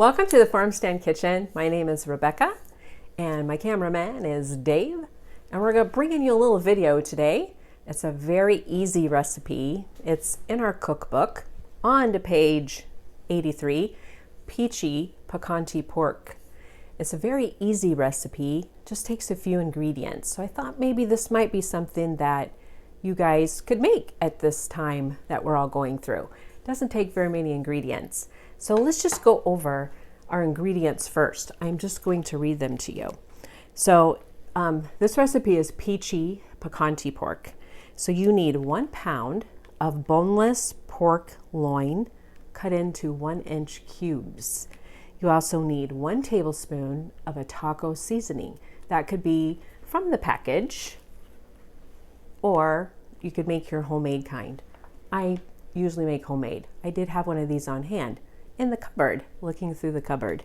Welcome to the Farm Stand Kitchen. My name is Rebecca and my cameraman is Dave, and we're going to bring in you a little video today. It's a very easy recipe. It's in our cookbook on to page 83, Peachy Picante pork. It's a very easy recipe, just takes a few ingredients. So I thought maybe this might be something that you guys could make at this time that we're all going through. It doesn't take very many ingredients. So let's just go over our ingredients first. I'm just going to read them to you. So this recipe is Peachy Picante pork. So you need 1 pound of boneless pork loin cut into 1-inch cubes. You also need 1 tablespoon of a taco seasoning. That could be from the package, or you could make your homemade kind. I usually make homemade. I did have one of these on hand in the cupboard, looking through the cupboard.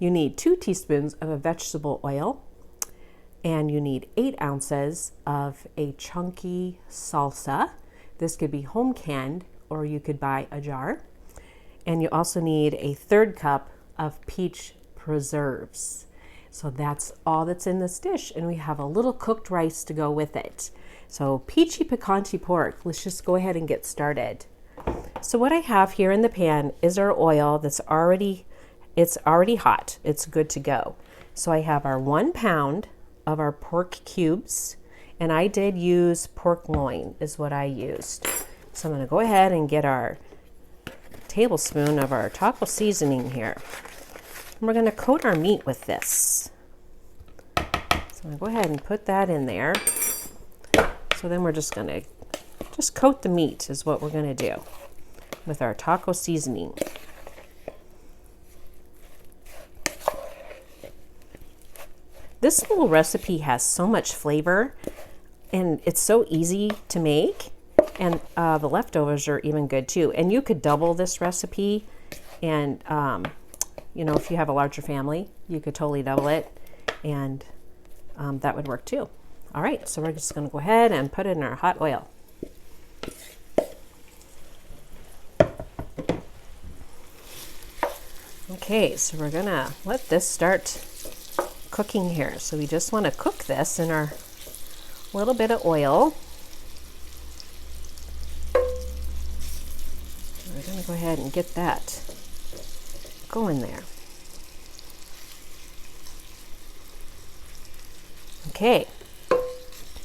You need 2 teaspoons of a vegetable oil, and you need 8 ounces of a chunky salsa. This could be home canned, or you could buy a jar. And you also need a 1/3 cup of peach preserves. So that's all that's in this dish, and we have a little cooked rice to go with it. So Peachy Picante pork, let's just go ahead and get started. So what I have here in the pan is our oil that's already hot. It's good to go. So I have our 1 pound of our pork cubes, and I did use pork loin is what I used. So I'm going to go ahead and get our tablespoon of our taco seasoning here. And we're going to coat our meat with this. So I'm going to go ahead and put that in there. So then we're just going to coat the meat is what we're going to do with our taco seasoning. This little recipe has so much flavor, and it's so easy to make, and the leftovers are even good too. And you could double this recipe, and you know, if you have a larger family, you could totally double it, and that would work too. All right, so we're just going to go ahead and put it in our hot oil. Okay, so we're gonna let this start cooking here. So we just want to cook this in our little bit of oil. We're gonna go ahead and get that going there. Okay,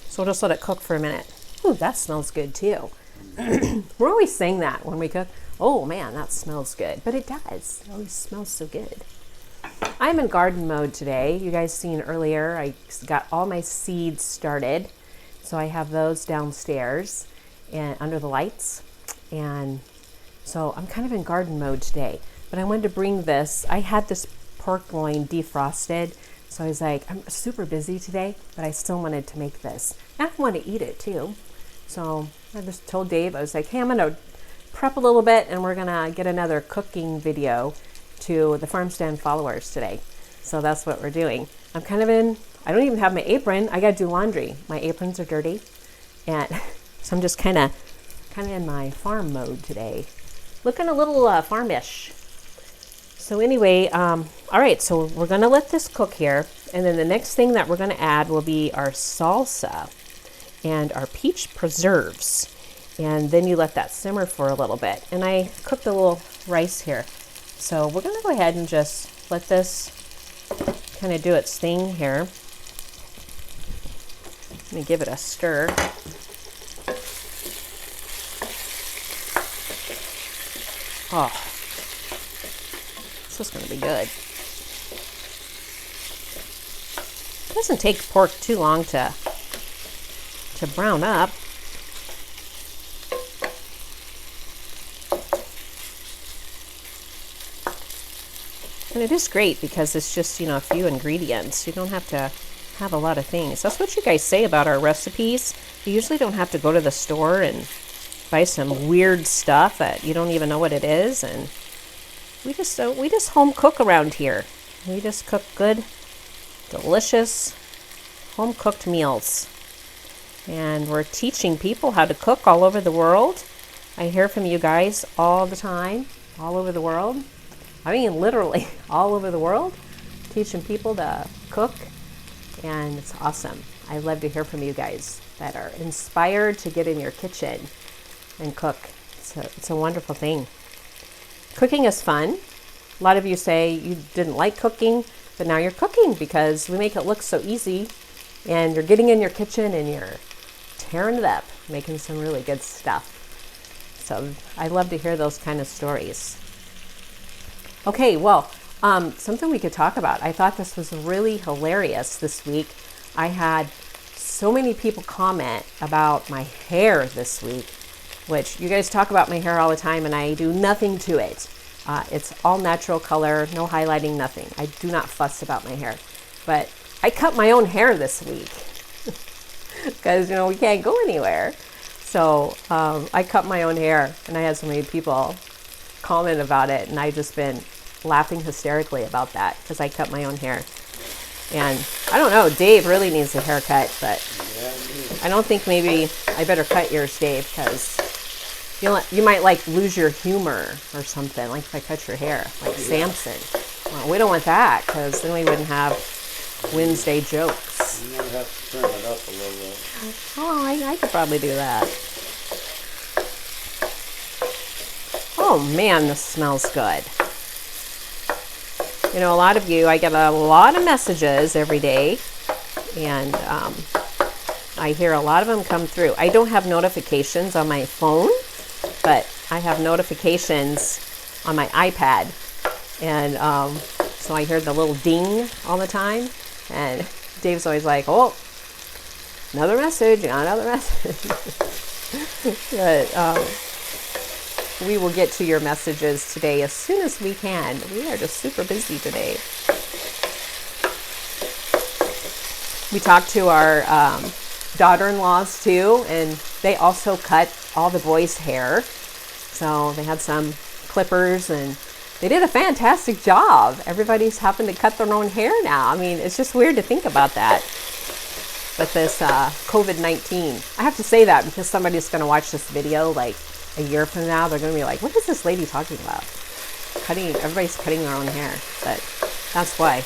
so we'll just let it cook for a minute. Ooh, that smells good too. We're always saying that when we cook. Oh man, that smells good. But it does. It always smells so good. I'm in garden mode today. You guys seen earlier, I got all my seeds started. So I have those downstairs and under the lights. And so I'm kind of in garden mode today. But I wanted to bring this. I had this pork loin defrosted. So I was like, I'm super busy today, but I still wanted to make this. And I want to eat it too. So I just told Dave, I was like, hey, I'm going to prep a little bit, and we're going to get another cooking video to the Farm Stand followers today. So that's what we're doing. I'm kind of I don't even have my apron. I got to do laundry. My aprons are dirty. And so I'm just kind of in my farm mode today. Looking a little farmish. So anyway, all right, so we're going to let this cook here. And then the next thing that we're going to add will be our salsa and our peach preserves. And then you let that simmer for a little bit. And I cooked a little rice here. So we're going to go ahead and just let this kind of do its thing here. Let me give it a stir. Oh, this is going to be good. It doesn't take pork too long to brown up. And it is great because it's just, you know, a few ingredients. You don't have to have a lot of things. That's what you guys say about our recipes. You usually don't have to go to the store and buy some weird stuff that you don't even know what it is. And we just home cook around here. We just cook good, delicious, home cooked meals. And we're teaching people how to cook all over the world. I hear from you guys all the time, all over the world. I mean, literally all over the world, teaching people to cook, and it's awesome. I love to hear from you guys that are inspired to get in your kitchen and cook. It's a wonderful thing. Cooking is fun. A lot of you say you didn't like cooking, but now you're cooking because we make it look so easy, and you're getting in your kitchen and you're tearing it up, making some really good stuff. So I love to hear those kind of stories. Okay, well, something we could talk about. I thought this was really hilarious this week. I had so many people comment about my hair this week, which you guys talk about my hair all the time, and I do nothing to it. It's all natural color, no highlighting, nothing. I do not fuss about my hair. But I cut my own hair this week because, we can't go anywhere. So I cut my own hair, and I had so many people comment about it, and I just been laughing hysterically about that because I cut my own hair. And I don't know, Dave really needs a haircut, but I don't think maybe I better cut yours, Dave, because you might lose your humor or something, like if I cut your hair, like Samson. Well, we don't want that, because then we wouldn't have Wednesday jokes. You might have to turn it up a little bit. Oh, I could probably do that. Oh man, this smells good. A lot of you, I get a lot of messages every day, and I hear a lot of them come through. I don't have notifications on my phone, but I have notifications on my iPad, and so I hear the little ding all the time, and Dave's always like, oh, another message. But we will get to your messages today as soon as we can. We are just super busy today. We talked to our daughter-in-laws too, and they also cut all the boys' hair. So they had some clippers, and they did a fantastic job. Everybody's happened to cut their own hair now. I mean, it's just weird to think about that. But this COVID-19, I have to say that because somebody's going to watch this video like a year from now. They're going to be like, what is this lady talking about? Everybody's cutting their own hair, but that's why.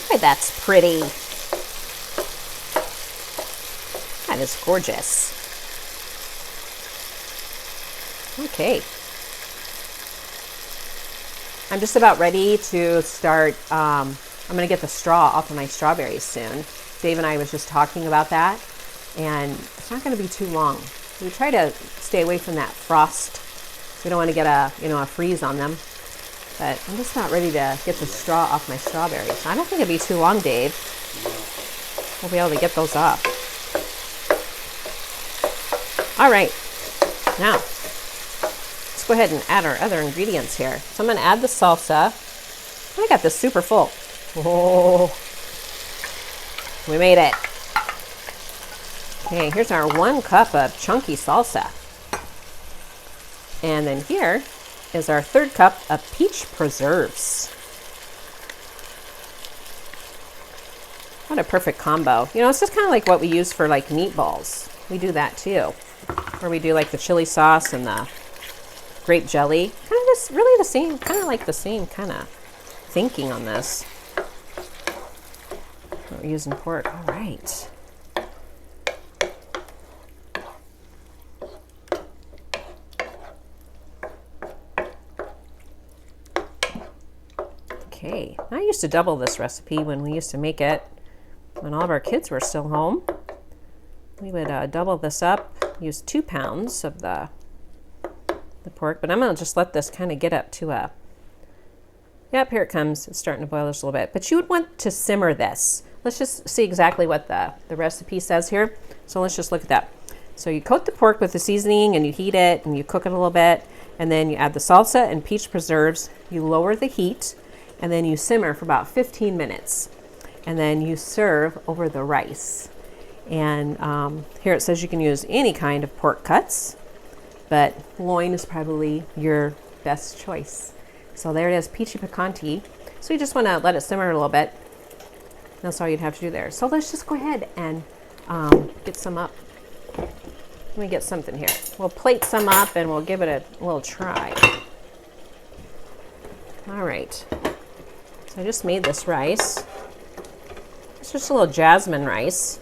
Hey, that's pretty. That is gorgeous. Okay. I'm just about ready to start. I'm going to get the straw off of my strawberries soon. Dave and I was just talking about that, and it's not going to be too long. We try to stay away from that frost. We don't want to get a freeze on them. But I'm just not ready to get the straw off my strawberries. I don't think it'll be too long, Dave. We'll be able to get those off. All right. Now, let's go ahead and add our other ingredients here. So I'm going to add the salsa. I got this super full. Oh, we made it. Okay, here's our 1 cup of chunky salsa. And then here is our 3rd cup of peach preserves. What a perfect combo. It's just kind of like what we use for like meatballs. We do that too. Where we do like the chili sauce and the grape jelly. Kind of just really the same, kind of like the same kind of thinking on this. We're using pork. All right. Okay. I used to double this recipe when we used to make it when all of our kids were still home. We would double this up, use 2 pounds of the pork, but I'm going to just let this kind of get up to a, yep, here it comes. It's starting to boil just a little bit. But you would want to simmer this. Let's just see exactly what the recipe says here. So let's just look at that. So you coat the pork with the seasoning, and you heat it, and you cook it a little bit, and then you add the salsa and peach preserves. You lower the heat, and then you simmer for about 15 minutes. And then you serve over the rice. And here it says you can use any kind of pork cuts, but loin is probably your best choice. So there it is, Peachy Picante. So you just want to let it simmer a little bit. That's all you'd have to do there. So let's just go ahead and get some up. Let me get something here. We'll plate some up and we'll give it a little try. All right. So I just made this rice. It's just a little jasmine rice.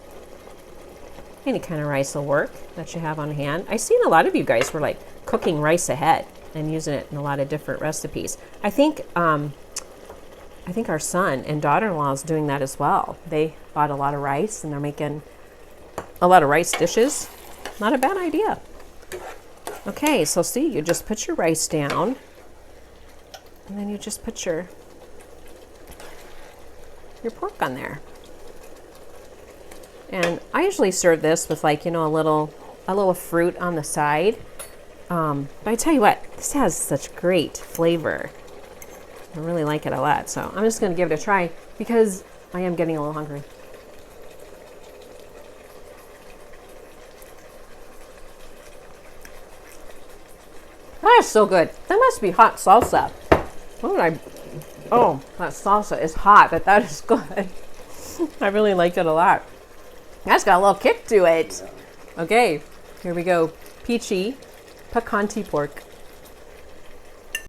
Any kind of rice will work that you have on hand. I've seen a lot of you guys were like cooking rice ahead and using it in a lot of different recipes. I think our son and daughter-in-law is doing that as well. They bought a lot of rice and they're making a lot of rice dishes. Not a bad idea. Okay, so see, you just put your rice down and then you just put your pork on there. And I usually serve this with like, you know, a little fruit on the side. But I tell you what, this has such great flavor. I really like it a lot. So I'm just going to give it a try because I am getting a little hungry. That is so good. That must be hot salsa. Oh, that salsa is hot, but that is good. I really like it a lot. That's got a little kick to it. Okay, here we go. Peachy Picante pork.